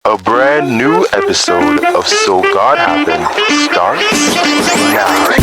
A brand new episode of So God Happened starts now.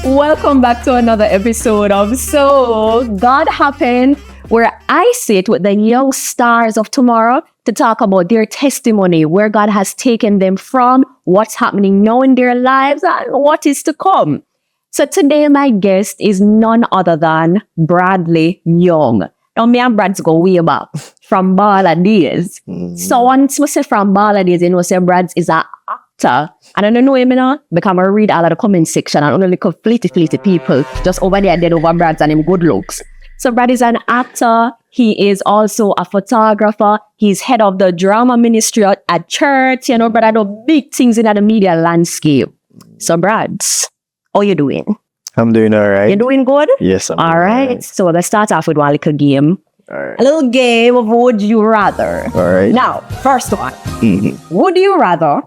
Welcome back to another episode of So God Happened, where I sit with the young stars of tomorrow to talk about their testimony, where God has taken them from, what's happening now in their lives, and what is to come. So today, my guest is none other than Bradley Young. Now, me and Brad's go way back from Balla days. So once we say from Balla days, you know, say Brad's is an actor. And I don't know him, you know, because I read all of the comment section and only little fleety people just over there dead over Brad's and him good looks. So Brad is an actor. He is also a photographer. He's head of the drama ministry at church. You know, Brad, I do big things in the media landscape. So Brad, how you doing? I'm doing all right. You doing good? Yes, I'm all doing right. So let's start off with one little game. All right. A little game of Would You Rather. All right. Now, first one. Would you rather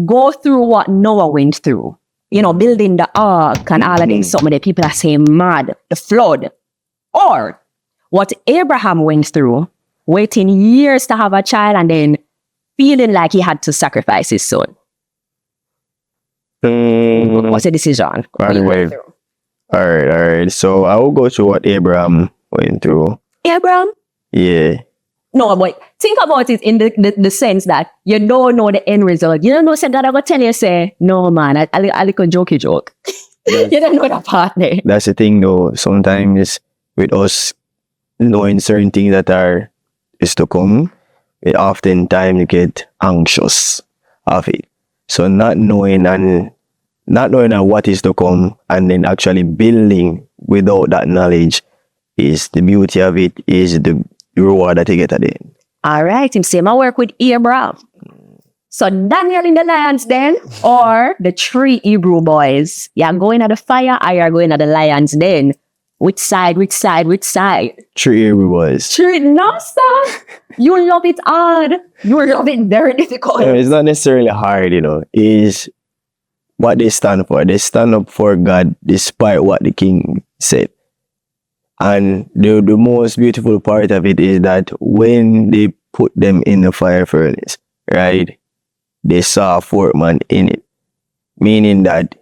go through what Noah went through? You know, building the ark and all of this. Some of the people are saying mad, the flood. Or what Abraham went through, waiting years to have a child and then feeling like he had to sacrifice his son. What's the decision? Anyway. All right. So I will go through what Abraham went through. Abraham? Yeah. No, but think about it in the sense that you don't know the end result. You don't know, say God, I'm going to tell you, say, no, man, I like a jokey joke. You don't know that part there. That's the thing, though. Sometimes with us knowing certain things that is to come, we oftentimes get anxious of it. So not knowing what is to come and then actually building without that knowledge is the beauty of it, is the reward that you get at the end. All right, him say, I work with Abraham. So Daniel in the lions then, or the three Hebrew boys. You're going at the fire or you're going at the lions then? Which side? Three Hebrew boys. Three, no, sir. You love it hard. You love it very difficult. It's not necessarily hard, you know. It's what they stand for. They stand up for God despite what the king said. And the most beautiful part of it is that when they put them in the fire furnace, right, they saw a fourth man in it. Meaning that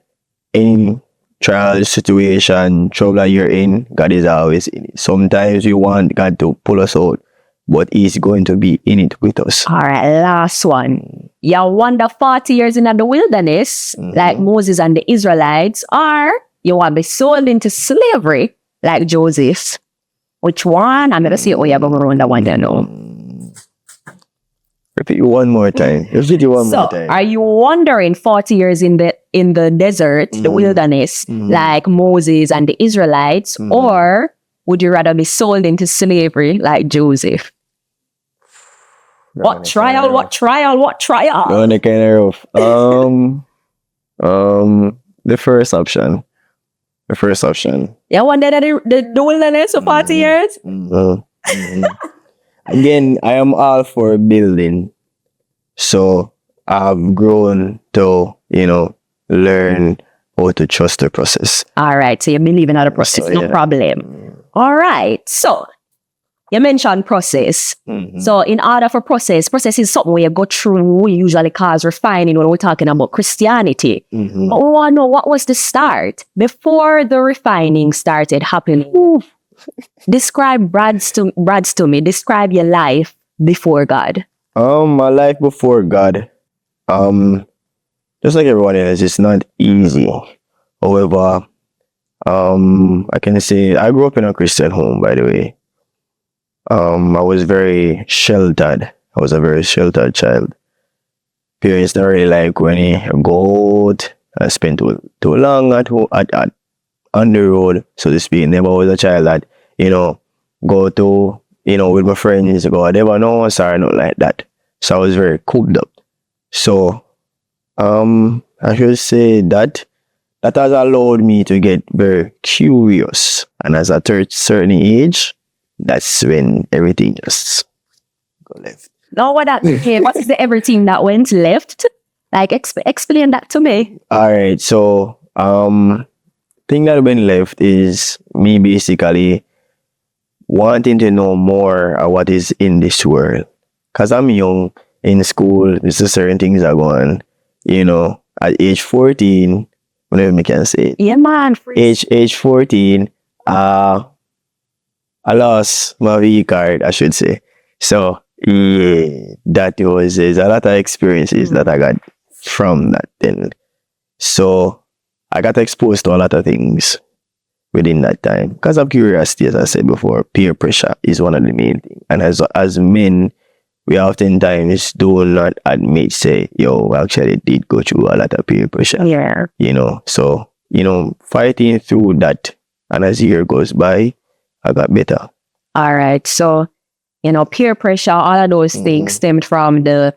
any trial, situation, trouble that you're in, God is always in it. Sometimes we want God to pull us out, but He's going to be in it with us. All right, last one. You wander 40 years in the wilderness, like Moses and the Israelites, or you want to be sold into slavery, like Joseph. Which one? I'm going to see you have around that one there now. Repeat one more time. So, are you wandering 40 years in the desert, the wilderness, like Moses and the Israelites, or would you rather be sold into slavery like Joseph? What trial? Going kind of rough. The first option. You wandered the wilderness for 40 years? Again, I am all for building. So I've grown to, learn how to trust the process. All right. So you believe in the process, So, no yeah. problem. All right. So you mentioned process. So in order for process is something where you go through, we usually cause refining when we're talking about Christianity. But we want to know, what was the start before the refining started happening? Describe Brad's to me. Describe your life before God. My life before God, just like everyone else, it's not easy. However, I can say I grew up in a Christian home, by the way. I was very sheltered. I was a very sheltered child. Parents don't really like when you go out and spend too long on the road, so to speak. Never was a child that, go to, with my friends, go, I never know, sorry, not like that. So I was very cooped up. So, I should say that has allowed me to get very curious. And as a certain age, that's when everything just go left. No, what is the everything that went left? Like, explain that to me. All right, so thing that went left is me basically wanting to know more of what is in this world. Cause I'm young in school, there's certain things that go on. You know, at age 14, whenever I can say it. Yeah, man. Age 14, I lost my V card, I should say. So yeah, that was there's a lot of experiences that I got from that then. So I got exposed to a lot of things within that time. Because of curiosity, as I said before, peer pressure is one of the main things. And as men, we oftentimes do not admit, say, yo, actually did go through a lot of peer pressure. Yeah. You know, so, you know, fighting through that, and as the year goes by, I got better. All right. So, you know, peer pressure, all of those things stemmed from the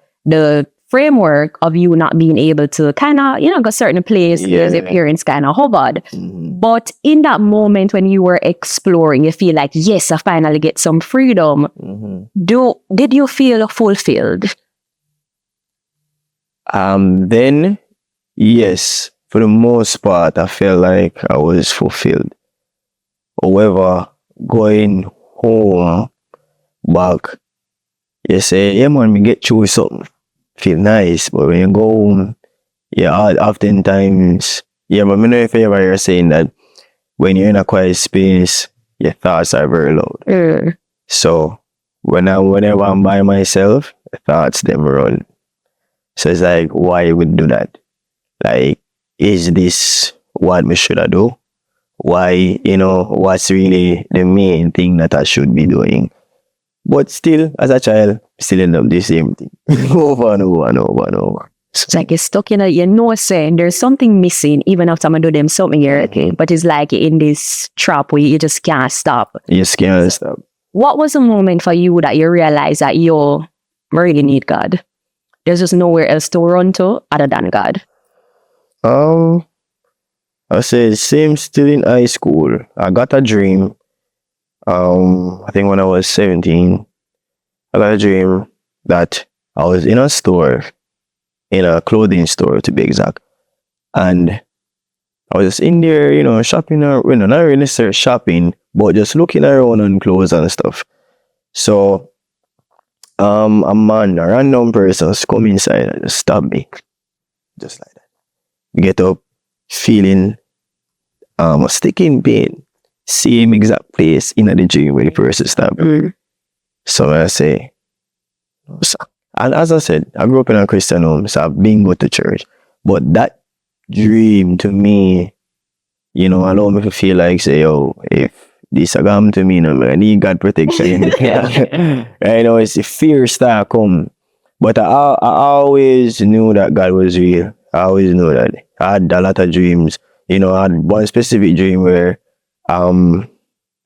framework of you not being able to kind of, you know, go certain places, your parents kind of hovered. But in that moment when you were exploring, you feel like, yes, I finally get some freedom. Did you feel fulfilled? Then, yes, for the most part, I felt like I was fulfilled. However, going home back, you say, yeah, man, me get through something. Feel nice, but when you go home, yeah, oftentimes, yeah, but I know if ever you're saying that when you're in a quiet space, your thoughts are very loud. So whenever I'm by myself, the thoughts them run. So it's like, why would do that? Like, is this what we should do? Why, you know, what's really the main thing that I should be doing? But still, as a child, still end up the same thing. Over and over and over and over. It's like you're stuck in you know, saying there's something missing, even after I'm do them something here. But it's like in this trap where you just can't stop. You just can't stop. What was the moment for you that you realized that you really need God? There's just nowhere else to run to other than God. I say same still in high school. I got a dream. I think when I was 17, I got a dream that I was in a store, in a clothing store to be exact. And I was in there, you know, shopping, not really necessarily shopping, but just looking around on clothes and stuff. So, a random person come inside and just stab me. Just like that. Get up, feeling a sticking pain. Same exact place in the dream where the person stabbed me. So I say, and as I said, I grew up in a Christian home, so I've been go to church. But that dream to me, you know, allowed me to feel like, say, yo, if this come to me, you know, I need God protection. I know it's the fear start come. But I always knew that God was real. I always knew that. I had a lot of dreams. You know, I had one specific dream where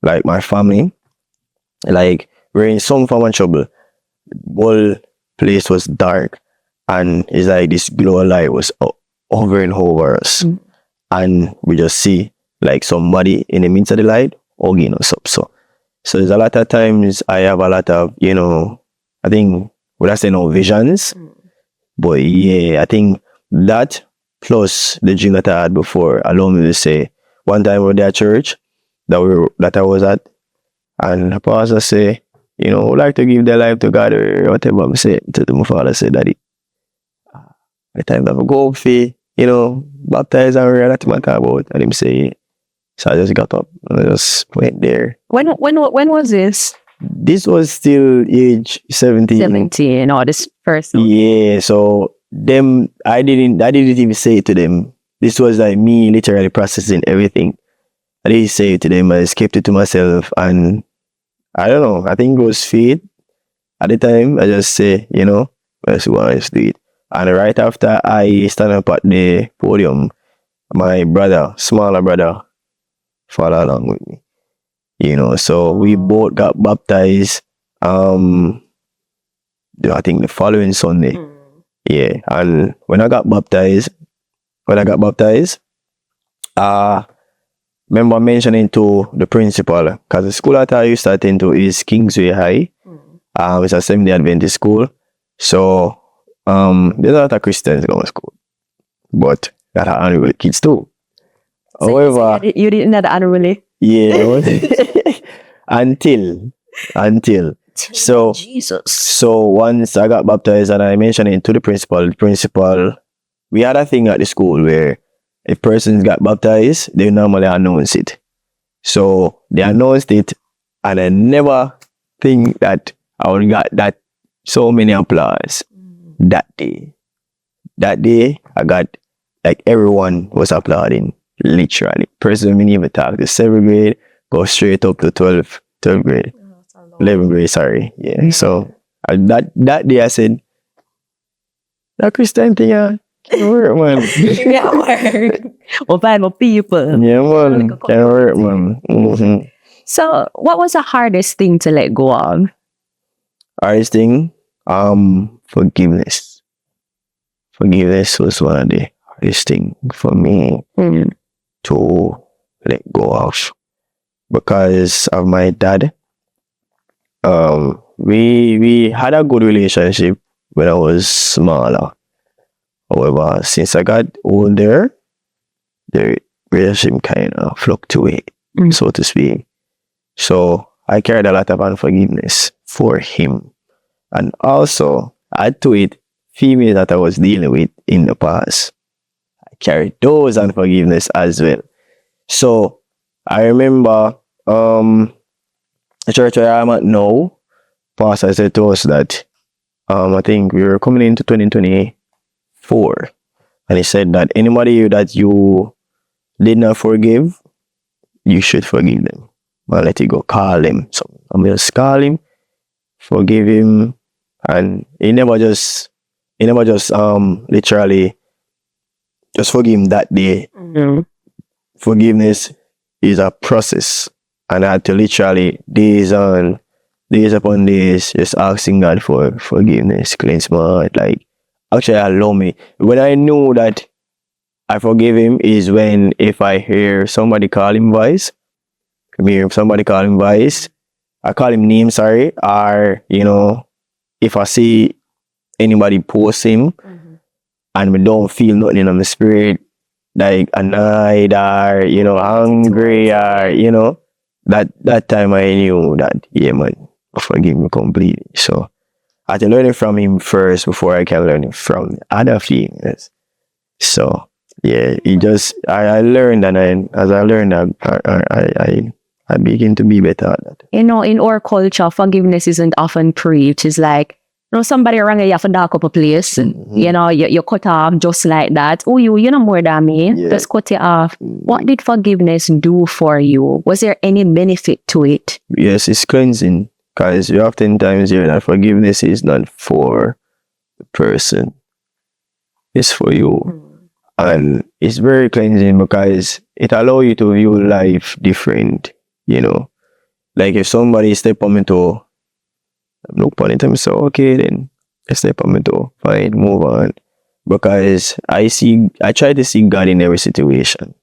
like my family, like we're in some form of trouble. The whole place was dark, and it's like this glow of light was hovering over us, and we just see like somebody in the midst of the light hugging us up. So there's a lot of times I have a lot of, you know, I think, would I say no visions, but yeah, I think that plus the dream that I had before allowed me to say one time we were at church that I was at, and the pastor say, you know, would like to give their life to God or whatever. I say to my father, say, Daddy, the time that I go for, you know, baptize and read that matter about, and him say, so I just got up and I just went there. When was this? This was still age 17. 17, or this person. Yeah, so them, I didn't even say it to them. This was like me literally processing everything. I didn't say it to them. I just kept it to myself, and I don't know. I think it was fate. At the time, I just say, you know, let's go and just do it. And right after I stand up at the podium, my brother, smaller brother, followed along with me. You know, so we both got baptized. I think the following Sunday. Yeah, and when I got baptized, remember mentioning to the principal, because the school that I used to attend to is Kingsway High. It's a Seventh-day Adventist school. So, there's a lot of Christians going to school. But that are unruly kids too. So However, you didn't know that unruly? yeah, until. So, Jesus. so once I got baptized and I mentioned it to the principal, we had a thing at the school where if persons got baptized, they normally announce it. So they announced it, and I never think that I would got that so many applause that day. That day, I got like everyone was applauding, literally. Person didn't even talk to 7th grade, go straight up to 12th grade. 11th grade, sorry. Yeah. So that day I said, that Christian thing, can't work, man. Can't work. We'll find more people. Yeah, man. Can't work, man. Mm-hmm. So, what was the hardest thing to let go of? Hardest thing, forgiveness. Forgiveness was one of the hardest thing for me to let go of, because of my dad. We had a good relationship when I was smaller. However, since I got older, the relationship kind of fluctuate, so to speak. So I carried a lot of unforgiveness for him. And also, add to it, females that I was dealing with in the past. I carried those unforgiveness as well. So I remember the church where I'm at now, Pastor said to us that I think we were coming into 2024, and he said that anybody that you did not forgive, you should forgive them. Well, let it go. Call him. So I'm just call him, forgive him, and he never just literally just forgive him that day. Forgiveness is a process, and I had to literally days upon days just asking God for forgiveness, cleanse my heart, like actually allow me. When I knew that I forgive him is when if I hear somebody call him vice, I call him name, sorry, or if I see anybody post him and we don't feel nothing in my spirit, like annoyed or hungry or that time I knew that man, forgive me completely. So I had to learn it from him first before I can learn it from other females. So yeah, I learned, and as I learned, I begin to be better at that. In our culture, forgiveness isn't often preached. It's like, somebody around you have to dark up a place. You cut off just like that. Oh, you know more than me. Yeah. Just cut it off. What did forgiveness do for you? Was there any benefit to it? Yes, it's cleansing. Because you oftentimes hear that forgiveness is not for the person. It's for you. And it's very cleansing because it allows you to view life different, Like if somebody step on me toe, look upon it and say, okay, then step on me toe, fine, move on. Because I try to see God in every situation.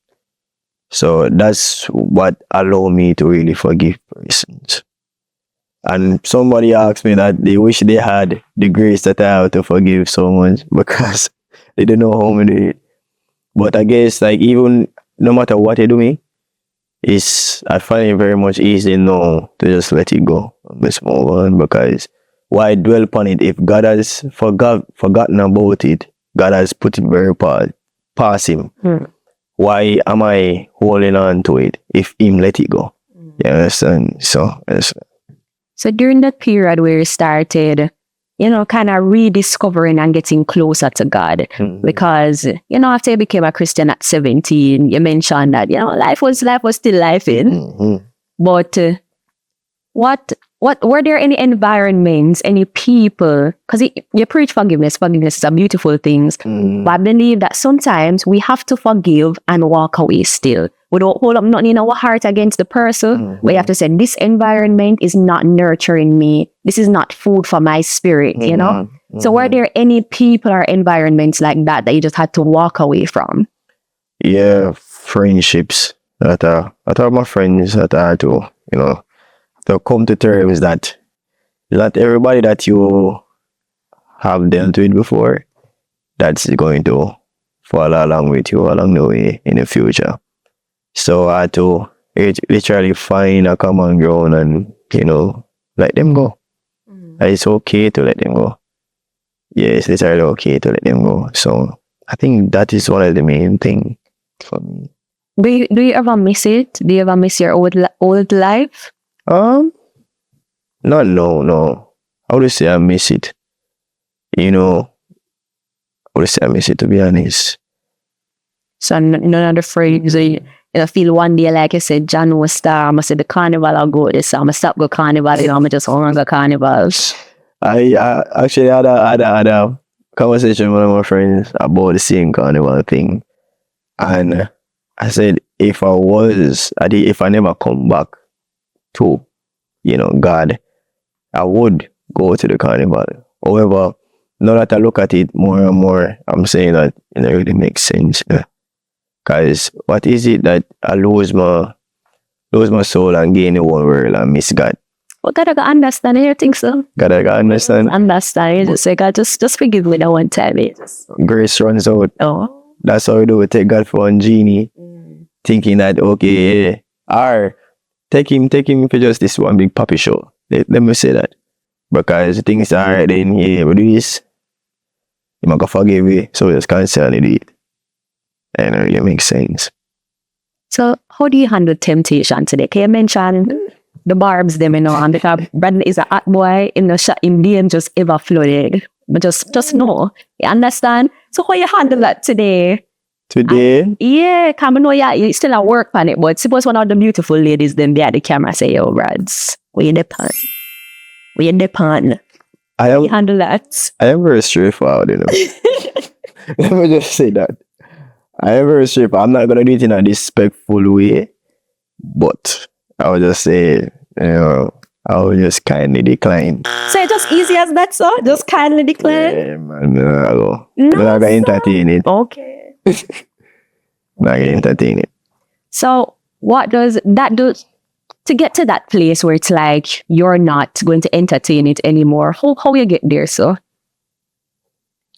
So that's what allowed me to really forgive persons. And somebody asked me that they wish they had the grace that I have to forgive someone because they don't know how to do it. But I guess even no matter what they do me, I find it very much easy now to just let it go and just move on, because why dwell upon it if God has forgotten about it? God has put it very past him. Why am I holding on to it if him let it go? You understand? So during that period where you started, kind of rediscovering and getting closer to God, because, after you became a Christian at 17, you mentioned that, life was still life in. But what were there any environments, any people, because you preach forgiveness is a beautiful thing, but I believe that sometimes we have to forgive and walk away still. We don't hold up nothing in our heart against the person. We have to say, this environment is not nurturing me. This is not food for my spirit, So were there any people or environments like that you just had to walk away from? Yeah, friendships. that are my friends that are to come to terms that not everybody that you have dealt with before that's going to follow along with you along the way in the future. So I had to literally find a common ground and let them go. It's okay to let them go. Yeah, it's literally okay to let them go. So I think that is one of the main thing for me. Do you ever miss it? Do you ever miss your old life? No. I would say I miss it. I would say I miss it, to be honest. So none of the friends, you feel one day, like you said, John was star, I'm going to say the carnival, I'll go this, I'm going to stop go carnival, I'm going to just run the carnivals. I actually had a conversation with one of my friends about the same carnival thing. And I said, if I never come back to, God, I would go to the carnival. However, now that I look at it more and more, I'm saying that it really makes sense. Because what is it that I lose my soul and gain the whole world and miss God? Well, God, I understand. You think so? God, I understand. Understand. You just say, God, just forgive me that one time. Grace runs out. Oh. That's how we do. We take God for one genie, thinking that okay, take him for just this one big puppy show. Let me say that, because things are then we do this. You might go forgive me, so we just cancel and do it, and it really makes sense. So, how do you handle temptation today? Can you mention the barbs them, and because Brandon is a hot boy in the shot in DM just ever flooded. But just know. You understand? So how you handle that today? Today? Yeah, come know you still at work on it, but suppose one of the beautiful ladies then behind the camera say, yo, Brads, where you depend? Where you depend? You handle that? I am very straightforward, Let me just say that. I am very straightforward. I'm not gonna do it in a respectful way, but I would just say, I will just kindly decline. So it's just easy as that, so? Just kindly decline? Yeah, man. I'm not gonna entertain it. Okay. I'm not gonna entertain it. So what does that do to get to that place where it's like you're not going to entertain it anymore? How you get there, so?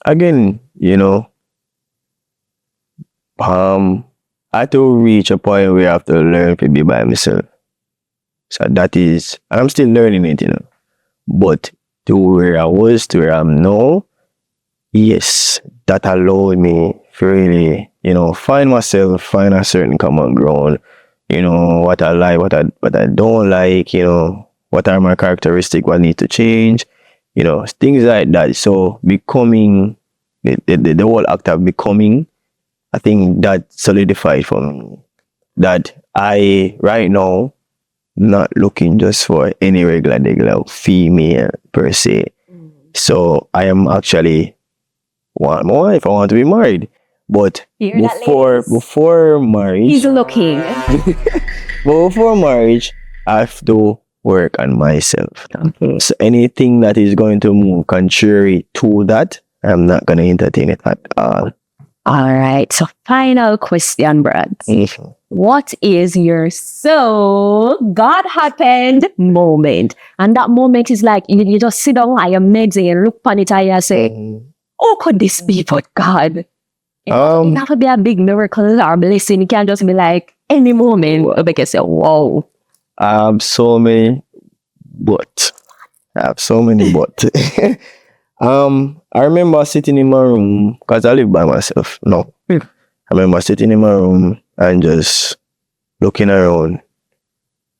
Again, I had to reach a point where I have to learn to be by myself. So that is, and I'm still learning it, But to where I was, to where I'm now, yes, that allowed me to really, find myself, find a certain common ground, what I like, what I don't like, what are my characteristics, what need to change, things like that. So becoming, the whole act of becoming, I think that solidified for me that I, right now, not looking just for any regular female per se. So I am actually want more if I want to be married. But before marriage, he's looking. but before marriage, I have to work on myself. Okay. So anything that is going to move contrary to that, I'm not gonna entertain it at all. All right. So final question, Brad. Mm-hmm. What is your so God happened moment? And that moment is like you just sit down at your meds and you look on it and you say, oh, could this be but God? It doesn't have to be a big miracle or blessing. It can just be like any moment. You can say, whoa. I have so many but. I remember sitting in my room, because I live by myself. No. I remember sitting in my room and just looking around,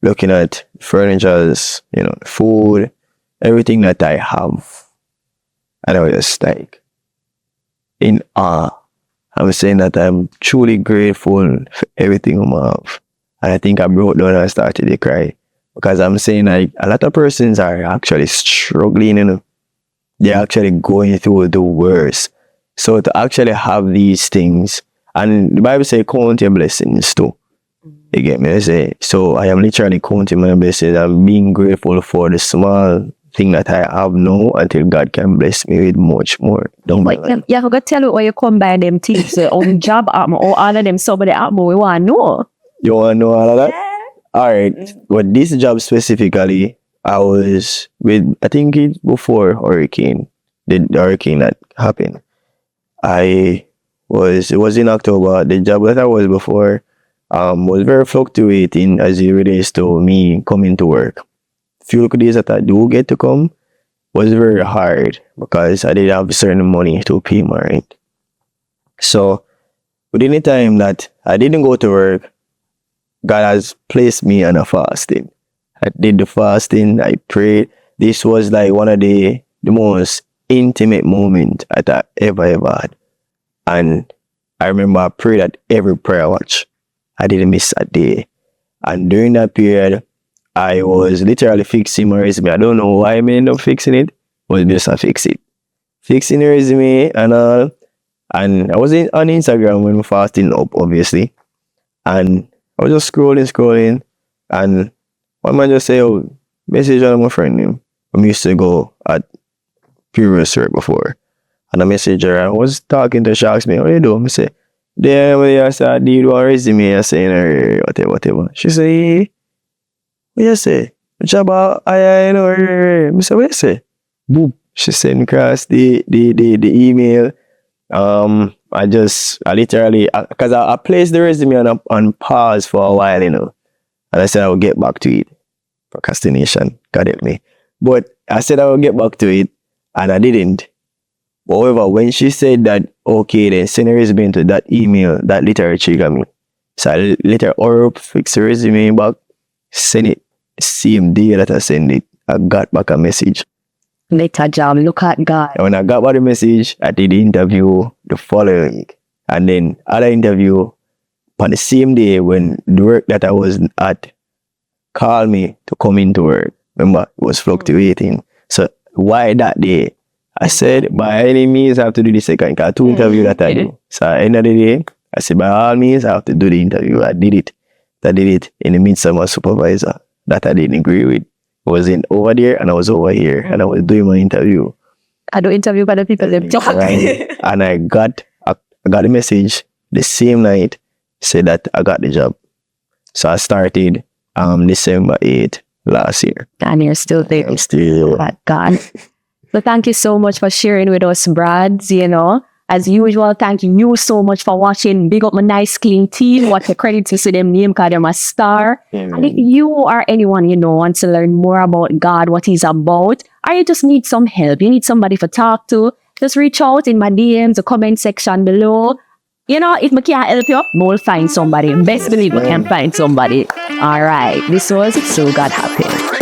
looking at furnitures, food, everything that I have. And I was just like, in awe. I'm saying that I'm truly grateful for everything I have. And I think I broke down and started to cry. Because I'm saying like a lot of persons are actually struggling, They're actually going through the worst. So to actually have these things, and the Bible says count your blessings too. You get me? I say, so I am literally counting my blessings and being grateful for the small thing that I have now until God can bless me with much more. You have to tell me where you come by them things, on job or all of them somebody we want to know. You want to know all of that? All right. But this job specifically, I was with, I think it's before hurricane, the hurricane that happened. It was in October. The job that I was before was very fluctuating as it relates to me coming to work. Few days that I do get to come was very hard because I didn't have certain money to pay my rent. So within the time that I didn't go to work, God has placed me on a fasting. I did the fasting, I prayed. This was like one of the most intimate moments I ever had. And I remember I prayed at every prayer watch. I didn't miss a day. And during that period, I was literally fixing my resume. I don't know why I ended up fixing it, but just to fix it. Fixing the resume and all. And I was on Instagram when we fasting up, obviously. And I was just scrolling. And one man just say, oh, message on my friend name. I used to go at previous work before. And I message her. I was talking to her. She asked me, what you do? I say, then I said, I did one resume. I say, whatever. She say, hey, what you say? What about I know? I say, what you say? Boop. She sent across the email. I literally, because I placed the resume on pause for a while, you know. And I said I would get back to it. Procrastination, God help me. But I said I would get back to it, and I didn't. However, when she said that, okay, then send a resume to that email, that literally triggered me. So I literally fix the resume back, send it. Same day that I send it, I got back a message. Later job, look at God. And when I got back the message, I did the interview the following week. And then other interview on the same day when the work that I was at called me to come into work. Remember, it was fluctuating. So why that day? I said, by any means, I have to do the second. Because 2 interviews that I do. So at the end of the day, I said, by all means, I have to do the interview. I did it. I did it in the midst of my supervisor that I didn't agree with. I was in over there and I was over here. And I was doing my interview. I do interview by the people them talk. Right. And I got a message the same night, said that I got the job. So I started December 8th last year. And you're still there. I'm still. But God. So thank you so much for sharing with us, Brad. You know, as usual, thank you so much for watching. Big up my nice clean team. What the credit to them name because they're my star. Amen. And if you or anyone you know wants to learn more about God, what He's about, or you just need some help, you need somebody to talk to, just reach out in my DMs, the comment section below. You know, if I can't help you, we'll find somebody. Best believe we can find somebody. All right. This was So God Happened.